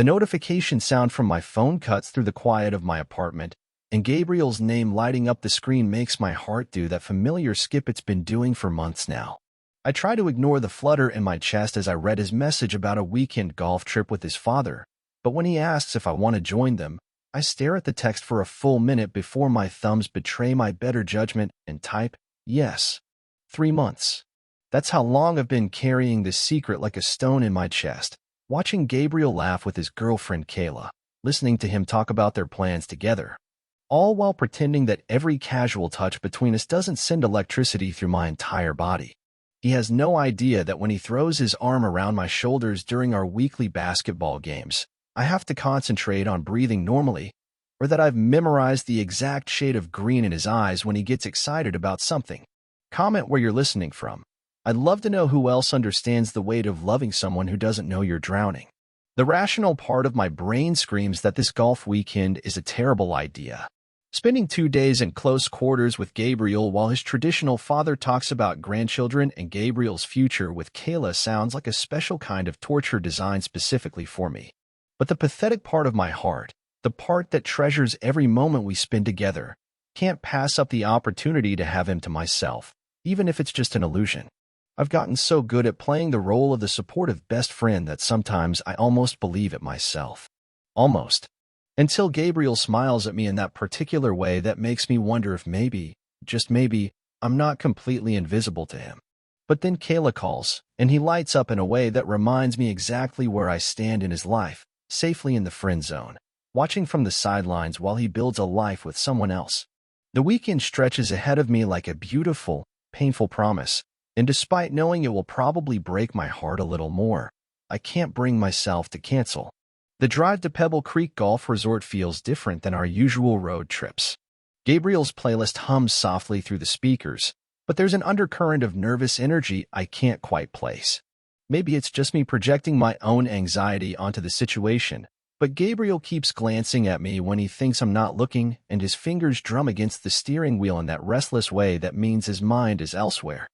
The notification sound from my phone cuts through the quiet of my apartment, and Gabriel's name lighting up the screen makes my heart do that familiar skip it's been doing for months now. I try to ignore the flutter in my chest as I read his message about a weekend golf trip with his father, but when he asks if I want to join them, I stare at the text for a full minute before my thumbs betray my better judgment and type, yes. 3 months. That's how long I've been carrying this secret like a stone in my chest, watching Gabriel laugh with his girlfriend Kayla, listening to him talk about their plans together, all while pretending that every casual touch between us doesn't send electricity through my entire body. He has no idea that when he throws his arm around my shoulders during our weekly basketball games, I have to concentrate on breathing normally, or that I've memorized the exact shade of green in his eyes when he gets excited about something. Comment where you're listening from. I'd love to know who else understands the weight of loving someone who doesn't know you're drowning. The rational part of my brain screams that this golf weekend is a terrible idea. Spending 2 days in close quarters with Gabriel while his traditional father talks about grandchildren and Gabriel's future with Kayla sounds like a special kind of torture designed specifically for me. But the pathetic part of my heart, the part that treasures every moment we spend together, can't pass up the opportunity to have him to myself, even if it's just an illusion. I've gotten so good at playing the role of the supportive best friend that sometimes I almost believe it myself. Almost. Until Gabriel smiles at me in that particular way that makes me wonder if maybe, just maybe, I'm not completely invisible to him. But then Kayla calls, and he lights up in a way that reminds me exactly where I stand in his life, safely in the friend zone, watching from the sidelines while he builds a life with someone else. The weekend stretches ahead of me like a beautiful, painful promise, and despite knowing it will probably break my heart a little more, I can't bring myself to cancel. The drive to Pebble Creek Golf Resort feels different than our usual road trips. Gabriel's playlist hums softly through the speakers, but there's an undercurrent of nervous energy I can't quite place. Maybe it's just me projecting my own anxiety onto the situation, but Gabriel keeps glancing at me when he thinks I'm not looking, and his fingers drum against the steering wheel in that restless way that means his mind is elsewhere.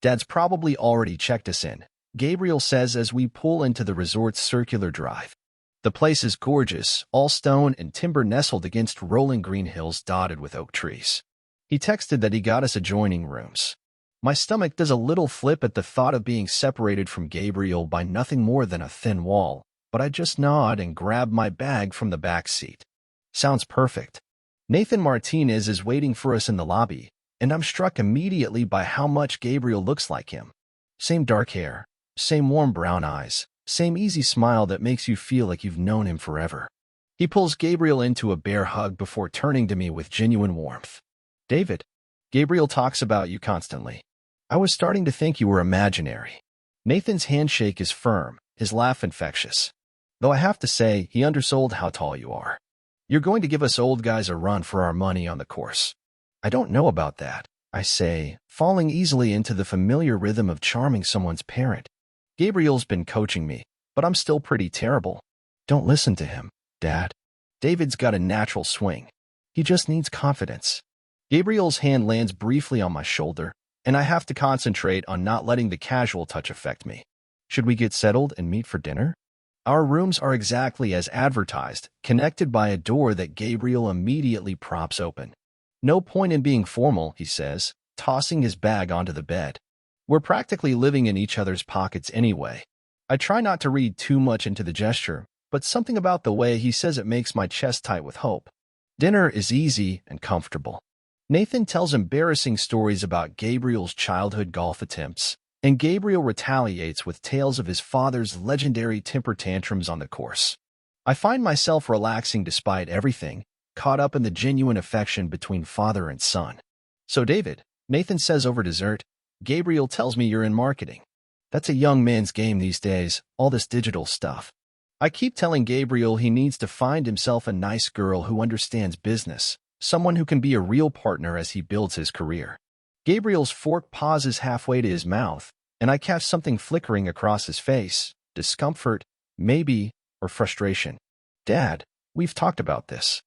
Dad's probably already checked us in, Gabriel says as we pull into the resort's circular drive. The place is gorgeous, all stone and timber nestled against rolling green hills dotted with oak trees. He texted that he got us adjoining rooms. My stomach does a little flip at the thought of being separated from Gabriel by nothing more than a thin wall, but I just nod and grab my bag from the back seat. Sounds perfect. Nathan Martinez is waiting for us in the lobby, and I'm struck immediately by how much Gabriel looks like him. Same dark hair, same warm brown eyes, same easy smile that makes you feel like you've known him forever. He pulls Gabriel into a bear hug before turning to me with genuine warmth. David, Gabriel talks about you constantly. I was starting to think you were imaginary. Nathan's handshake is firm, his laugh infectious. Though I have to say, he undersold how tall you are. You're going to give us old guys a run for our money on the course. I don't know about that, I say, falling easily into the familiar rhythm of charming someone's parent. Gabriel's been coaching me, but I'm still pretty terrible. Don't listen to him, Dad. David's got a natural swing. He just needs confidence. Gabriel's hand lands briefly on my shoulder, and I have to concentrate on not letting the casual touch affect me. Should we get settled and meet for dinner? Our rooms are exactly as advertised, connected by a door that Gabriel immediately props open. No point in being formal, he says, tossing his bag onto the bed. We're practically living in each other's pockets anyway. I try not to read too much into the gesture, but something about the way he says it makes my chest tight with hope. Dinner is easy and comfortable. Nathan tells embarrassing stories about Gabriel's childhood golf attempts, and Gabriel retaliates with tales of his father's legendary temper tantrums on the course. I find myself relaxing despite everything, caught up in the genuine affection between father and son. So David, Nathan says over dessert, Gabriel tells me you're in marketing. That's a young man's game these days, all this digital stuff. I keep telling Gabriel he needs to find himself a nice girl who understands business, someone who can be a real partner as he builds his career. Gabriel's fork pauses halfway to his mouth, and I catch something flickering across his face, discomfort, maybe, or frustration. Dad, we've talked about this.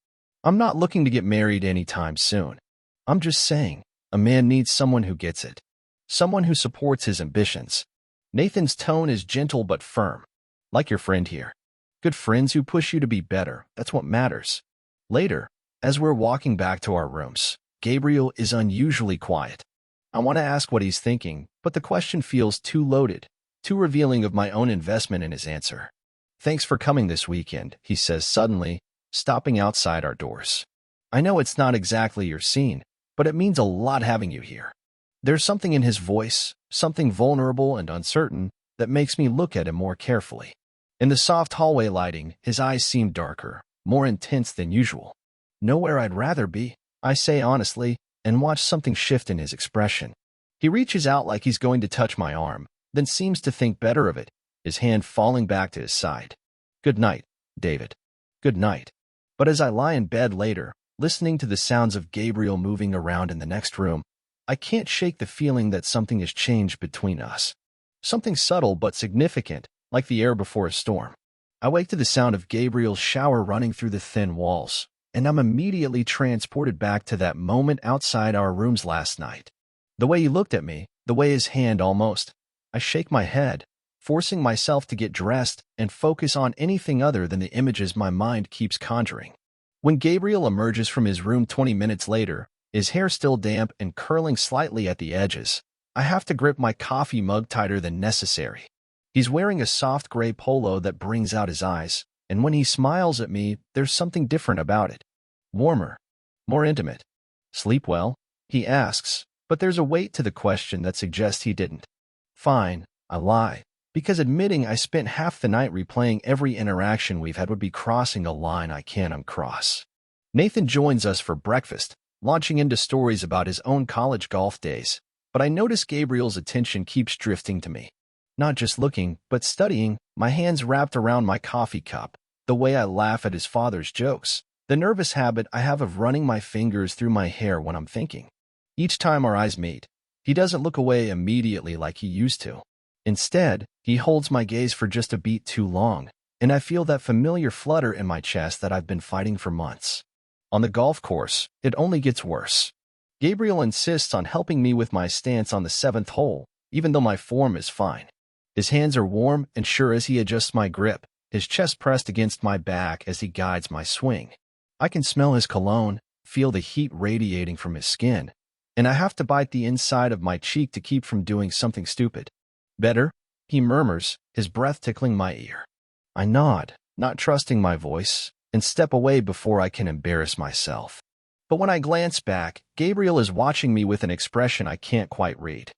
I'm not looking to get married anytime soon. I'm just saying, a man needs someone who gets it. Someone who supports his ambitions. Nathan's tone is gentle but firm. Like your friend here. Good friends who push you to be better. That's what matters. Later, as we're walking back to our rooms, Gabriel is unusually quiet. I want to ask what he's thinking, but the question feels too loaded, too revealing of my own investment in his answer. Thanks for coming this weekend, he says suddenly, stopping outside our doors. I know it's not exactly your scene, but it means a lot having you here. There's something in his voice, something vulnerable and uncertain, that makes me look at him more carefully. In the soft hallway lighting, his eyes seem darker, more intense than usual. Nowhere I'd rather be, I say honestly, and watch something shift in his expression. He reaches out like he's going to touch my arm, then seems to think better of it, his hand falling back to his side. Good night, David. Good night. But as I lie in bed later, listening to the sounds of Gabriel moving around in the next room, I can't shake the feeling that something has changed between us. Something subtle but significant, like the air before a storm. I wake to the sound of Gabriel's shower running through the thin walls, and I'm immediately transported back to that moment outside our rooms last night. The way he looked at me, the way his hand almost. I shake my head, forcing myself to get dressed and focus on anything other than the images my mind keeps conjuring. When Gabriel emerges from his room 20 minutes later, his hair still damp and curling slightly at the edges, I have to grip my coffee mug tighter than necessary. He's wearing a soft gray polo that brings out his eyes, and when he smiles at me, there's something different about it. Warmer, more intimate. Sleep well? He asks, but there's a weight to the question that suggests he didn't. Fine, I lie, because admitting I spent half the night replaying every interaction we've had would be crossing a line I can't uncross. Nathan joins us for breakfast, launching into stories about his own college golf days, but I notice Gabriel's attention keeps drifting to me. Not just looking, but studying, my hands wrapped around my coffee cup, the way I laugh at his father's jokes, the nervous habit I have of running my fingers through my hair when I'm thinking. Each time our eyes meet, he doesn't look away immediately like he used to. Instead, he holds my gaze for just a beat too long, and I feel that familiar flutter in my chest that I've been fighting for months. On the golf course, it only gets worse. Gabriel insists on helping me with my stance on the 7th hole, even though my form is fine. His hands are warm and sure as he adjusts my grip, his chest pressed against my back as he guides my swing. I can smell his cologne, feel the heat radiating from his skin, and I have to bite the inside of my cheek to keep from doing something stupid. Better? He murmurs, his breath tickling my ear. I nod, not trusting my voice, and step away before I can embarrass myself. But when I glance back, Gabriel is watching me with an expression I can't quite read.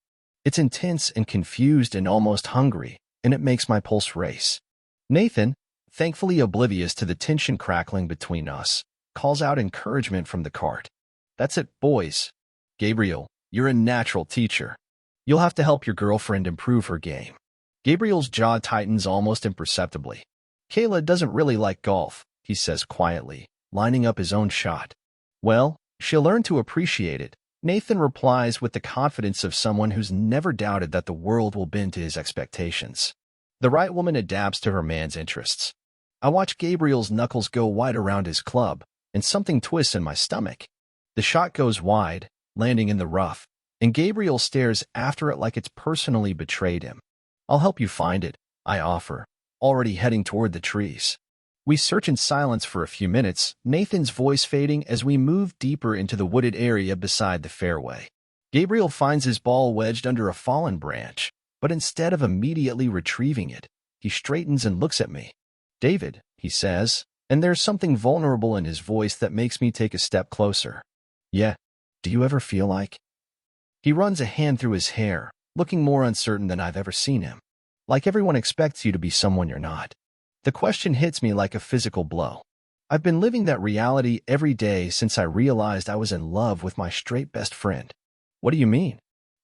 It's intense and confused and almost hungry, and it makes my pulse race. Nathan, thankfully oblivious to the tension crackling between us, calls out encouragement from the cart. That's it, boys. Gabriel, you're a natural teacher. You'll have to help your girlfriend improve her game. Gabriel's jaw tightens almost imperceptibly. Kayla doesn't really like golf, he says quietly, lining up his own shot. Well, she'll learn to appreciate it, Nathan replies with the confidence of someone who's never doubted that the world will bend to his expectations. The right woman adapts to her man's interests. I watch Gabriel's knuckles go wide around his club, and something twists in my stomach. The shot goes wide, landing in the rough, and Gabriel stares after it like it's personally betrayed him. I'll help you find it, I offer, already heading toward the trees. We search in silence for a few minutes, Nathan's voice fading as we move deeper into the wooded area beside the fairway. Gabriel finds his ball wedged under a fallen branch, but instead of immediately retrieving it, he straightens and looks at me. David, he says, and there's something vulnerable in his voice that makes me take a step closer. Yeah, do you ever feel like? He runs a hand through his hair, looking more uncertain than I've ever seen him. Like everyone expects you to be someone you're not. The question hits me like a physical blow. I've been living that reality every day since I realized I was in love with my straight best friend. What do you mean?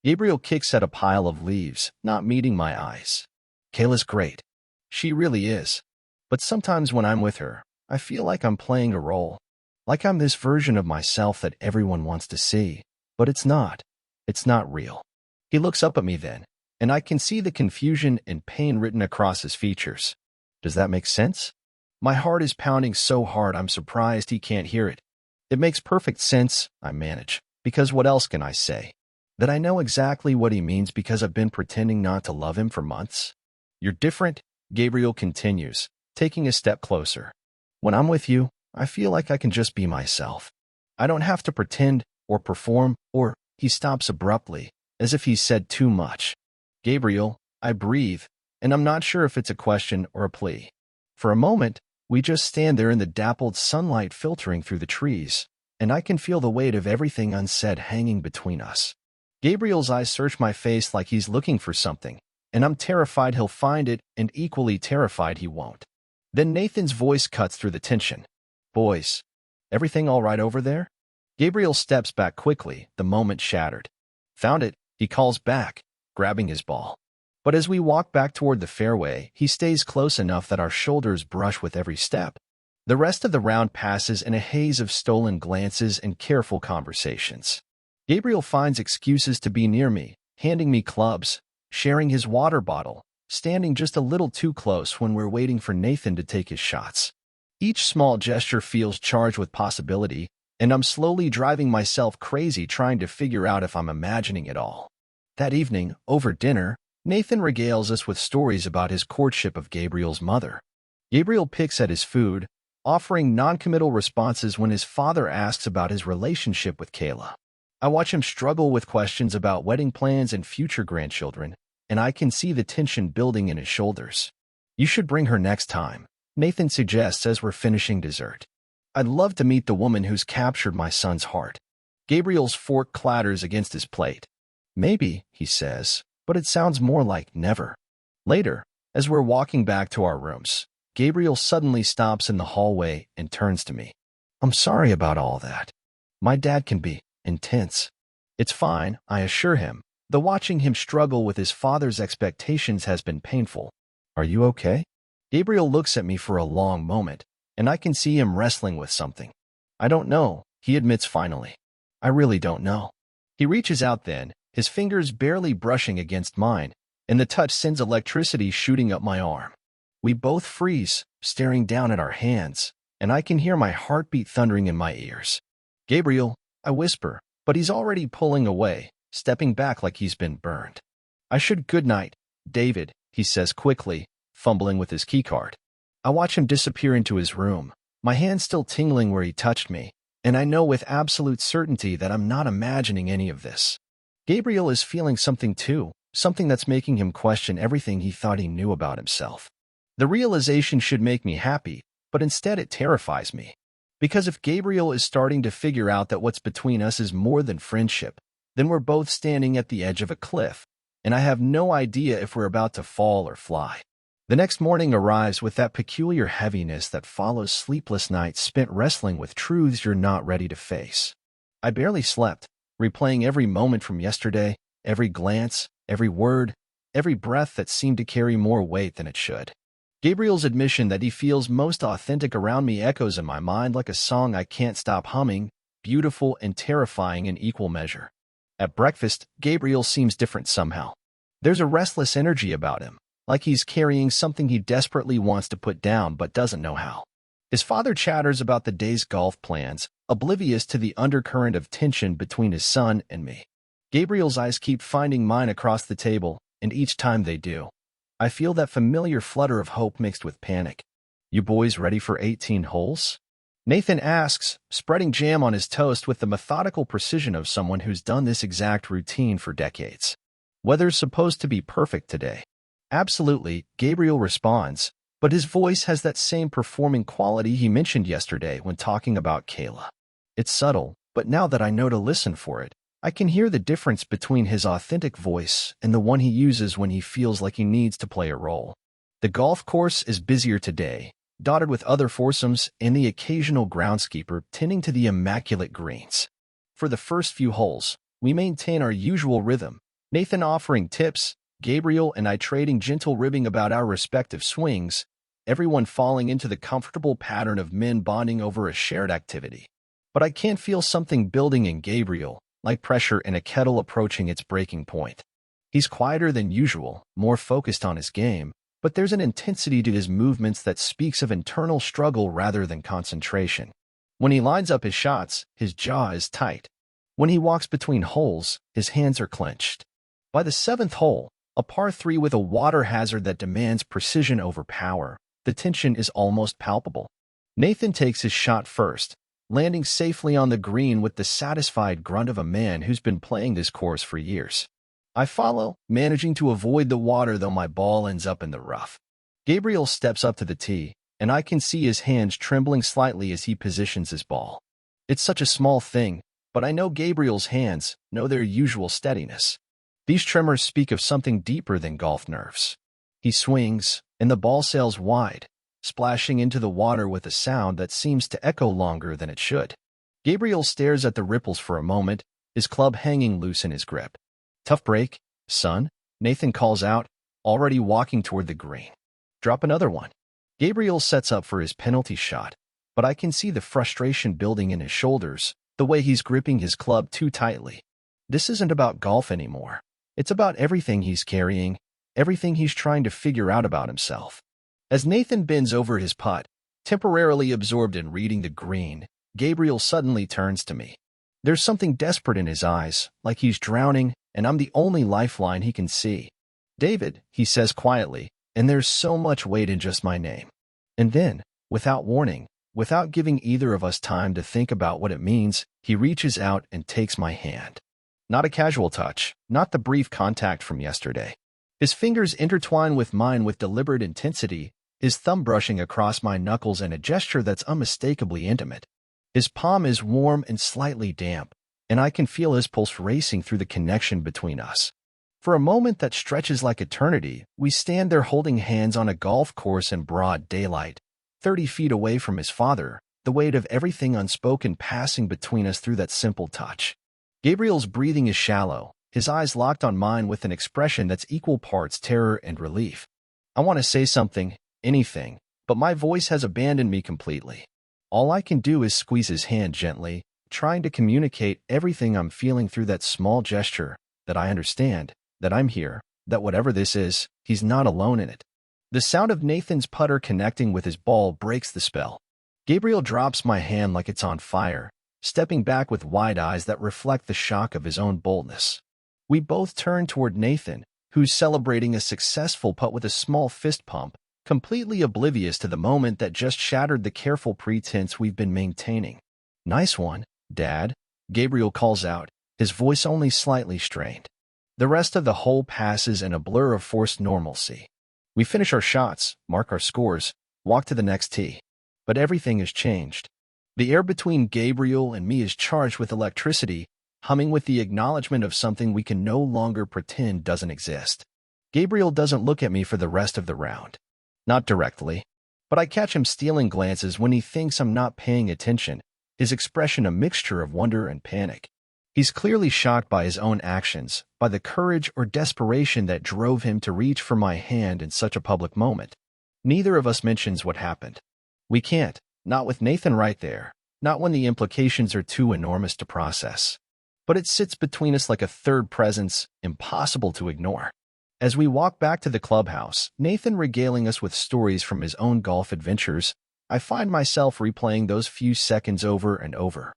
Gabriel kicks at a pile of leaves, not meeting my eyes. Kayla's great. She really is. But sometimes when I'm with her, I feel like I'm playing a role. Like I'm this version of myself that everyone wants to see. But it's not. It's not real. He looks up at me then, and I can see the confusion and pain written across his features. Does that make sense? My heart is pounding so hard I'm surprised he can't hear it. It makes perfect sense, I manage, because what else can I say? That I know exactly what he means because I've been pretending not to love him for months? You're different, Gabriel continues, taking a step closer. When I'm with you, I feel like I can just be myself. I don't have to pretend or perform, or he stops abruptly, as if he's said too much. Gabriel, I breathe, and I'm not sure if it's a question or a plea. For a moment, we just stand there in the dappled sunlight filtering through the trees, and I can feel the weight of everything unsaid hanging between us. Gabriel's eyes search my face like he's looking for something, and I'm terrified he'll find it and equally terrified he won't. Then Nathan's voice cuts through the tension. Boys, everything all right over there? Gabriel steps back quickly, the moment shattered. Found it, he calls back, grabbing his ball. But as we walk back toward the fairway, he stays close enough that our shoulders brush with every step. The rest of the round passes in a haze of stolen glances and careful conversations. Gabriel finds excuses to be near me, handing me clubs, sharing his water bottle, standing just a little too close when we're waiting for Nathan to take his shots. Each small gesture feels charged with possibility, and I'm slowly driving myself crazy trying to figure out if I'm imagining it all. That evening, over dinner, Nathan regales us with stories about his courtship of Gabriel's mother. Gabriel picks at his food, offering non-committal responses when his father asks about his relationship with Kayla. I watch him struggle with questions about wedding plans and future grandchildren, and I can see the tension building in his shoulders. You should bring her next time, Nathan suggests as we're finishing dessert. I'd love to meet the woman who's captured my son's heart. Gabriel's fork clatters against his plate. Maybe, he says, but it sounds more like never. Later, as we're walking back to our rooms, Gabriel suddenly stops in the hallway and turns to me. I'm sorry about all that. My dad can be intense. It's fine, I assure him, though watching him struggle with his father's expectations has been painful. Are you okay? Gabriel looks at me for a long moment, and I can see him wrestling with something. I don't know, he admits finally. I really don't know. He reaches out then, his fingers barely brushing against mine, and the touch sends electricity shooting up my arm. We both freeze, staring down at our hands, and I can hear my heartbeat thundering in my ears. Gabriel, I whisper, but he's already pulling away, stepping back like he's been burned. I should good night, David, he says quickly, fumbling with his keycard. I watch him disappear into his room, my hand still tingling where he touched me, and I know with absolute certainty that I'm not imagining any of this. Gabriel is feeling something too, something that's making him question everything he thought he knew about himself. The realization should make me happy, but instead it terrifies me. Because if Gabriel is starting to figure out that what's between us is more than friendship, then we're both standing at the edge of a cliff, and I have no idea if we're about to fall or fly. The next morning arrives with that peculiar heaviness that follows sleepless nights spent wrestling with truths you're not ready to face. I barely slept, replaying every moment from yesterday, every glance, every word, every breath that seemed to carry more weight than it should. Gabriel's admission that he feels most authentic around me echoes in my mind like a song I can't stop humming, beautiful and terrifying in equal measure. At breakfast, Gabriel seems different somehow. There's a restless energy about him, like he's carrying something he desperately wants to put down but doesn't know how. His father chatters about the day's golf plans, oblivious to the undercurrent of tension between his son and me. Gabriel's eyes keep finding mine across the table, and each time they do, I feel that familiar flutter of hope mixed with panic. You boys ready for 18 holes? Nathan asks, spreading jam on his toast with the methodical precision of someone who's done this exact routine for decades. Weather's supposed to be perfect today. Absolutely, Gabriel responds, but his voice has that same performing quality he mentioned yesterday when talking about Kayla. It's subtle, but now that I know to listen for it, I can hear the difference between his authentic voice and the one he uses when he feels like he needs to play a role. The golf course is busier today, dotted with other foursomes and the occasional groundskeeper tending to the immaculate greens. For the first few holes, we maintain our usual rhythm, Nathan offering tips, Gabriel and I trading gentle ribbing about our respective swings, everyone falling into the comfortable pattern of men bonding over a shared activity. But I can't feel something building in Gabriel, like pressure in a kettle approaching its breaking point. He's quieter than usual, more focused on his game, but there's an intensity to his movements that speaks of internal struggle rather than concentration. When he lines up his shots, his jaw is tight. When he walks between holes, his hands are clenched. By the seventh hole, a par 3 with a water hazard that demands precision over power, The tension is almost palpable. Nathan takes his shot first, landing safely on the green with the satisfied grunt of a man who's been playing this course for years. I follow, managing to avoid the water though my ball ends up in the rough. Gabriel steps up to the tee, and I can see his hands trembling slightly as he positions his ball. It's such a small thing, but I know Gabriel's hands know their usual steadiness. These tremors speak of something deeper than golf nerves. He swings, and the ball sails wide, splashing into the water with a sound that seems to echo longer than it should. Gabriel stares at the ripples for a moment, his club hanging loose in his grip. "Tough break, son," Nathan calls out, already walking toward the green. "Drop another one." Gabriel sets up for his penalty shot, but I can see the frustration building in his shoulders, the way he's gripping his club too tightly. This isn't about golf anymore. It's about everything he's carrying, everything he's trying to figure out about himself. As Nathan bends over his putt, temporarily absorbed in reading the green, Gabriel suddenly turns to me. There's something desperate in his eyes, like he's drowning, and I'm the only lifeline he can see. "David," he says quietly, and there's so much weight in just my name. And then, without warning, without giving either of us time to think about what it means, he reaches out and takes my hand. Not a casual touch, not the brief contact from yesterday. His fingers intertwine with mine with deliberate intensity, his thumb brushing across my knuckles in a gesture that's unmistakably intimate. His palm is warm and slightly damp, and I can feel his pulse racing through the connection between us. For a moment that stretches like eternity, we stand there holding hands on a golf course in broad daylight, 30 feet away from his father, the weight of everything unspoken passing between us through that simple touch. Gabriel's breathing is shallow, his eyes locked on mine with an expression that's equal parts terror and relief. I want to say something, anything, but my voice has abandoned me completely. All I can do is squeeze his hand gently, trying to communicate everything I'm feeling through that small gesture, that I understand, that I'm here, that whatever this is, he's not alone in it. The sound of Nathan's putter connecting with his ball breaks the spell. Gabriel drops my hand like it's on fire, stepping back with wide eyes that reflect the shock of his own boldness. We both turn toward Nathan, who's celebrating a successful putt with a small fist pump, completely oblivious to the moment that just shattered the careful pretense we've been maintaining. "Nice one, Dad," Gabriel calls out, his voice only slightly strained. The rest of the hole passes in a blur of forced normalcy. We finish our shots, mark our scores, walk to the next tee. But everything has changed. The air between Gabriel and me is charged with electricity, humming with the acknowledgement of something we can no longer pretend doesn't exist. Gabriel doesn't look at me for the rest of the round. Not directly, but I catch him stealing glances when he thinks I'm not paying attention, his expression a mixture of wonder and panic. He's clearly shocked by his own actions, by the courage or desperation that drove him to reach for my hand in such a public moment. Neither of us mentions what happened. We can't, not with Nathan right there, not when the implications are too enormous to process. But it sits between us like a third presence, impossible to ignore. As we walk back to the clubhouse, Nathan regaling us with stories from his own golf adventures, I find myself replaying those few seconds over and over.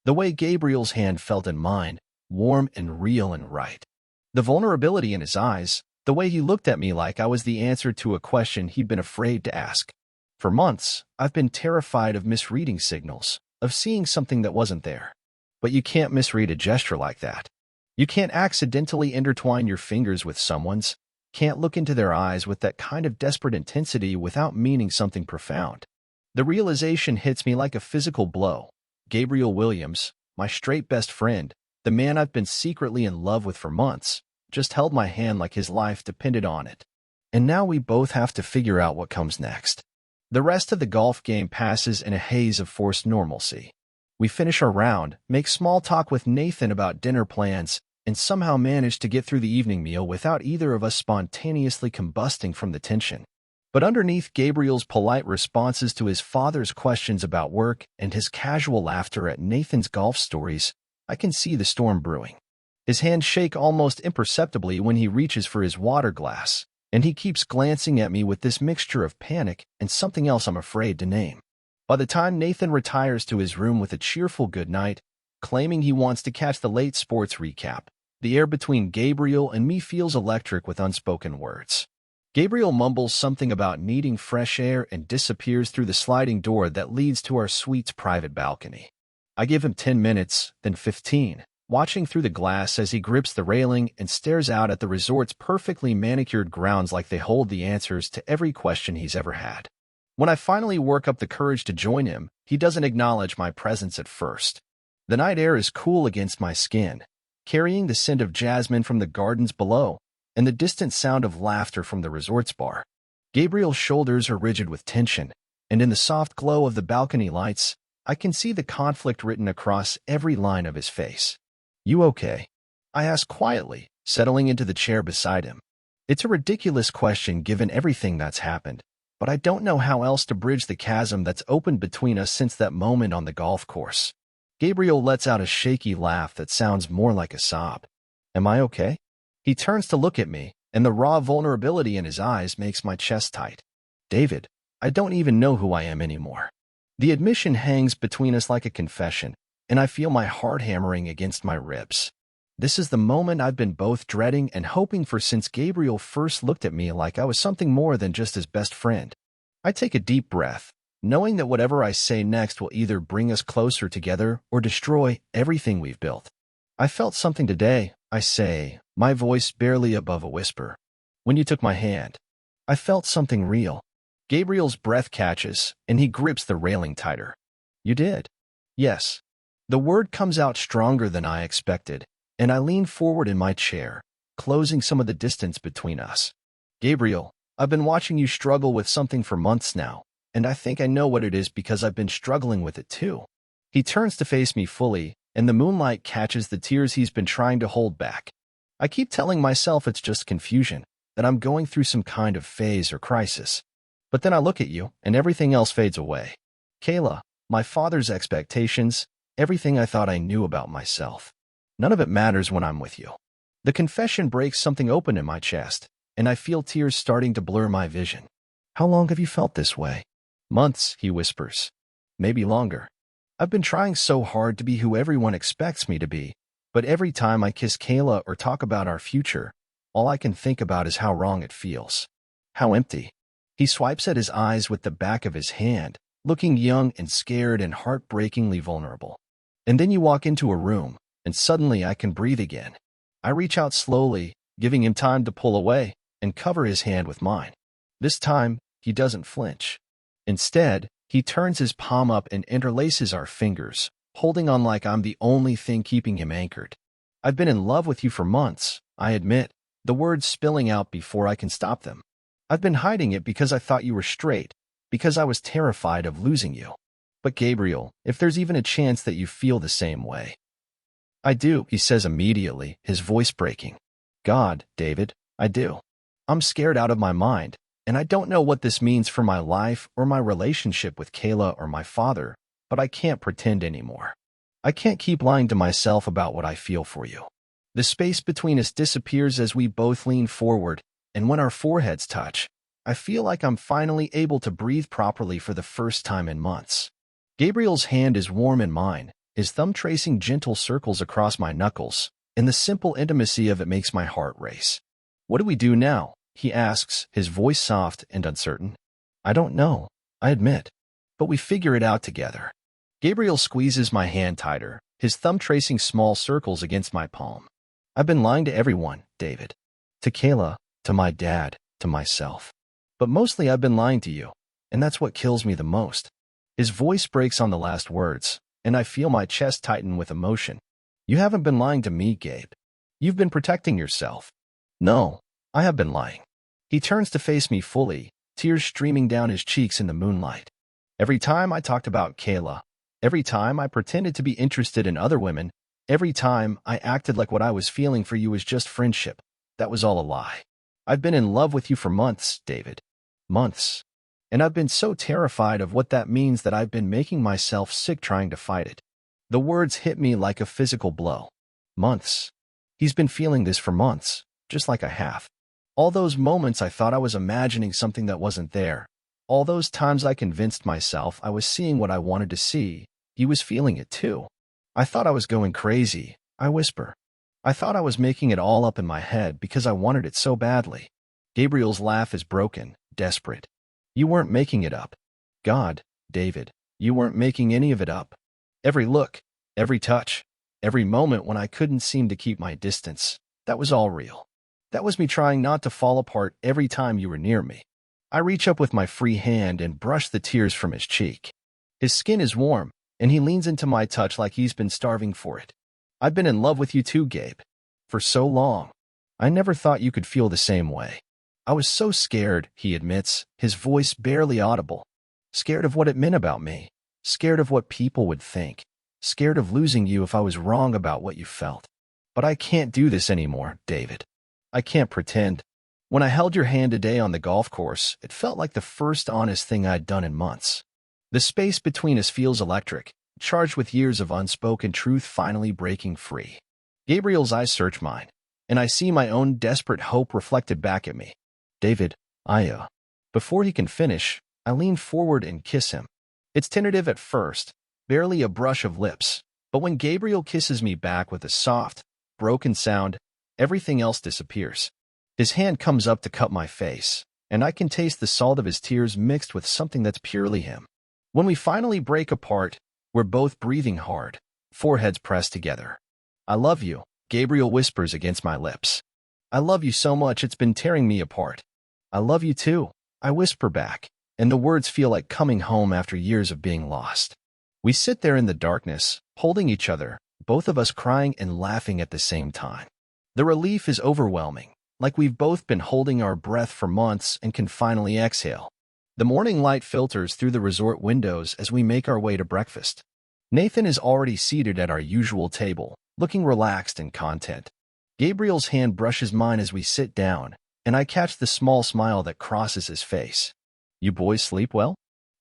The way Gabriel's hand felt in mine, warm and real and right. The vulnerability in his eyes, the way he looked at me like I was the answer to a question he'd been afraid to ask. For months, I've been terrified of misreading signals, of seeing something that wasn't there. But you can't misread a gesture like that. You can't accidentally intertwine your fingers with someone's, can't look into their eyes with that kind of desperate intensity without meaning something profound. The realization hits me like a physical blow. Gabriel Williams, my straight best friend, the man I've been secretly in love with for months, just held my hand like his life depended on it. And now we both have to figure out what comes next. The rest of the golf game passes in a haze of forced normalcy. We finish our round, make small talk with Nathan about dinner plans, and somehow manage to get through the evening meal without either of us spontaneously combusting from the tension. But underneath Gabriel's polite responses to his father's questions about work and his casual laughter at Nathan's golf stories, I can see the storm brewing. His hands shake almost imperceptibly when he reaches for his water glass, and he keeps glancing at me with this mixture of panic and something else I'm afraid to name. By the time Nathan retires to his room with a cheerful good night, claiming he wants to catch the late sports recap, the air between Gabriel and me feels electric with unspoken words. Gabriel mumbles something about needing fresh air and disappears through the sliding door that leads to our suite's private balcony. I give him 10 minutes, then 15, watching through the glass as he grips the railing and stares out at the resort's perfectly manicured grounds like they hold the answers to every question he's ever had. When I finally work up the courage to join him, he doesn't acknowledge my presence at first. The night air is cool against my skin, carrying the scent of jasmine from the gardens below and the distant sound of laughter from the resort's bar. Gabriel's shoulders are rigid with tension, and in the soft glow of the balcony lights, I can see the conflict written across every line of his face. "You okay?" I ask quietly, settling into the chair beside him. It's a ridiculous question given everything that's happened, but I don't know how else to bridge the chasm that's opened between us since that moment on the golf course. Gabriel lets out a shaky laugh that sounds more like a sob. "Am I okay?" He turns to look at me, and the raw vulnerability in his eyes makes my chest tight. "David, I don't even know who I am anymore." The admission hangs between us like a confession, and I feel my heart hammering against my ribs. This is the moment I've been both dreading and hoping for since Gabriel first looked at me like I was something more than just his best friend. I take a deep breath, knowing that whatever I say next will either bring us closer together or destroy everything we've built. "I felt something today," I say, my voice barely above a whisper. "When you took my hand, I felt something real." Gabriel's breath catches, and he grips the railing tighter. "You did?" "Yes." The word comes out stronger than I expected, and I lean forward in my chair, closing some of the distance between us. "Gabriel, I've been watching you struggle with something for months now, and I think I know what it is because I've been struggling with it too." He turns to face me fully, and the moonlight catches the tears he's been trying to hold back. I keep telling myself it's just confusion, that I'm going through some kind of phase or crisis. But then I look at you, and everything else fades away. Kayla, my father's expectations, everything I thought I knew about myself. None of it matters when I'm with you. The confession breaks something open in my chest, and I feel tears starting to blur my vision. "How long have you felt this way?" "Months," he whispers. "Maybe longer. I've been trying so hard to be who everyone expects me to be, but every time I kiss Kayla or talk about our future, all I can think about is how wrong it feels. How empty." He swipes at his eyes with the back of his hand, looking young and scared and heartbreakingly vulnerable. And then you walk into a room, and suddenly I can breathe again. I reach out slowly, giving him time to pull away, and cover his hand with mine. This time, he doesn't flinch. Instead, he turns his palm up and interlaces our fingers, holding on like I'm the only thing keeping him anchored. "I've been in love with you for months," I admit, the words spilling out before I can stop them. "I've been hiding it because I thought you were straight, because I was terrified of losing you. But Gabriel, if there's even a chance that you feel the same way." "I do," he says immediately, his voice breaking. "God, David, I do. I'm scared out of my mind, and I don't know what this means for my life or my relationship with Kayla or my father, but I can't pretend anymore. I can't keep lying to myself about what I feel for you." The space between us disappears as we both lean forward, and when our foreheads touch, I feel like I'm finally able to breathe properly for the first time in months. Gabriel's hand is warm in mine, his thumb tracing gentle circles across my knuckles, and the simple intimacy of it makes my heart race. "What do we do now?" he asks, his voice soft and uncertain. "I don't know," I admit, "but we figure it out together." Gabriel squeezes my hand tighter, his thumb tracing small circles against my palm. "I've been lying to everyone, David. To Kayla, to my dad, to myself. But mostly I've been lying to you, and that's what kills me the most." His voice breaks on the last words, and I feel my chest tighten with emotion. "You haven't been lying to me, Gabe. You've been protecting yourself." "No, I have been lying." He turns to face me fully, tears streaming down his cheeks in the moonlight. "Every time I talked about Kayla, every time I pretended to be interested in other women, every time I acted like what I was feeling for you was just friendship, that was all a lie. I've been in love with you for months, David. Months. And I've been so terrified of what that means that I've been making myself sick trying to fight it." The words hit me like a physical blow. Months. He's been feeling this for months, just like I have. All those moments I thought I was imagining something that wasn't there. All those times I convinced myself I was seeing what I wanted to see, he was feeling it too. "I thought I was going crazy," I whisper. "I thought I was making it all up in my head because I wanted it so badly." Gabriel's laugh is broken, desperate. You weren't making it up. God, David, you weren't making any of it up. Every look, every touch, every moment when I couldn't seem to keep my distance, that was all real. That was me trying not to fall apart every time you were near me. I reach up with my free hand and brush the tears from his cheek. His skin is warm, and he leans into my touch like he's been starving for it. I've been in love with you too, Gabe. For so long. I never thought you could feel the same way. I was so scared, he admits, his voice barely audible. Scared of what it meant about me. Scared of what people would think. Scared of losing you if I was wrong about what you felt. But I can't do this anymore, David. I can't pretend. When I held your hand today on the golf course, it felt like the first honest thing I'd done in months. The space between us feels electric, charged with years of unspoken truth finally breaking free. Gabriel's eyes search mine, and I see my own desperate hope reflected back at me. David, Before he can finish, I lean forward and kiss him. It's tentative at first, barely a brush of lips, but when Gabriel kisses me back with a soft, broken sound, everything else disappears. His hand comes up to cup my face, and I can taste the salt of his tears mixed with something that's purely him. When we finally break apart, we're both breathing hard, foreheads pressed together. I love you, Gabriel whispers against my lips. I love you so much it's been tearing me apart. I love you too, I whisper back, and the words feel like coming home after years of being lost. We sit there in the darkness, holding each other, both of us crying and laughing at the same time. The relief is overwhelming, like we've both been holding our breath for months and can finally exhale. The morning light filters through the resort windows as we make our way to breakfast. Nathan is already seated at our usual table, looking relaxed and content. Gabriel's hand brushes mine as we sit down, and I catch the small smile that crosses his face. You boys sleep well?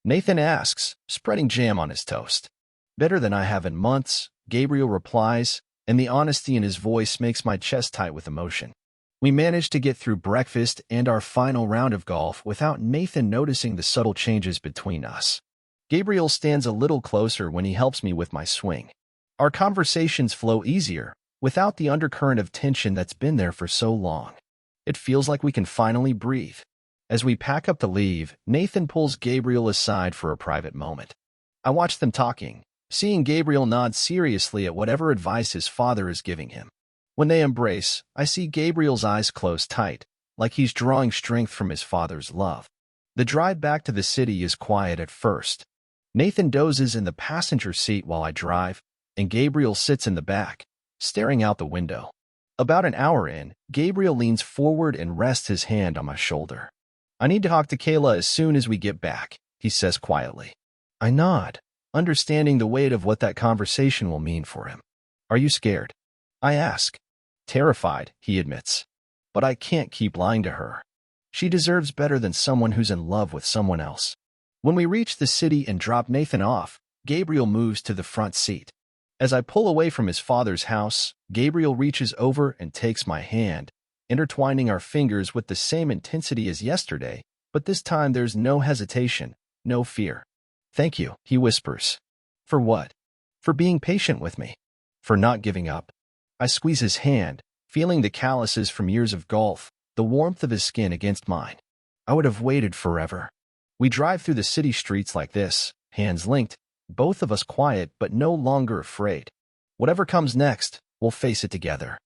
Nathan asks, spreading jam on his toast. Better than I have in months, Gabriel replies, and the honesty in his voice makes my chest tight with emotion. We manage to get through breakfast and our final round of golf without Nathan noticing the subtle changes between us. Gabriel stands a little closer when he helps me with my swing. Our conversations flow easier, without the undercurrent of tension that's been there for so long. It feels like we can finally breathe. As we pack up to leave, Nathan pulls Gabriel aside for a private moment. I watch them talking, seeing Gabriel nod seriously at whatever advice his father is giving him. When they embrace, I see Gabriel's eyes close tight, like he's drawing strength from his father's love. The drive back to the city is quiet at first. Nathan dozes in the passenger seat while I drive, and Gabriel sits in the back, staring out the window. About an hour in, Gabriel leans forward and rests his hand on my shoulder. I need to talk to Kayla as soon as we get back, he says quietly. I nod, understanding the weight of what that conversation will mean for him. Are you scared? I ask. Terrified, he admits. But I can't keep lying to her. She deserves better than someone who's in love with someone else. When we reach the city and drop Nathan off, Gabriel moves to the front seat. As I pull away from his father's house, Gabriel reaches over and takes my hand, intertwining our fingers with the same intensity as yesterday, but this time there's no hesitation, no fear. Thank you, he whispers. For what? For being patient with me. For not giving up. I squeeze his hand, feeling the calluses from years of golf, the warmth of his skin against mine. I would have waited forever. We drive through the city streets like this, hands linked, both of us quiet but no longer afraid. Whatever comes next, we'll face it together.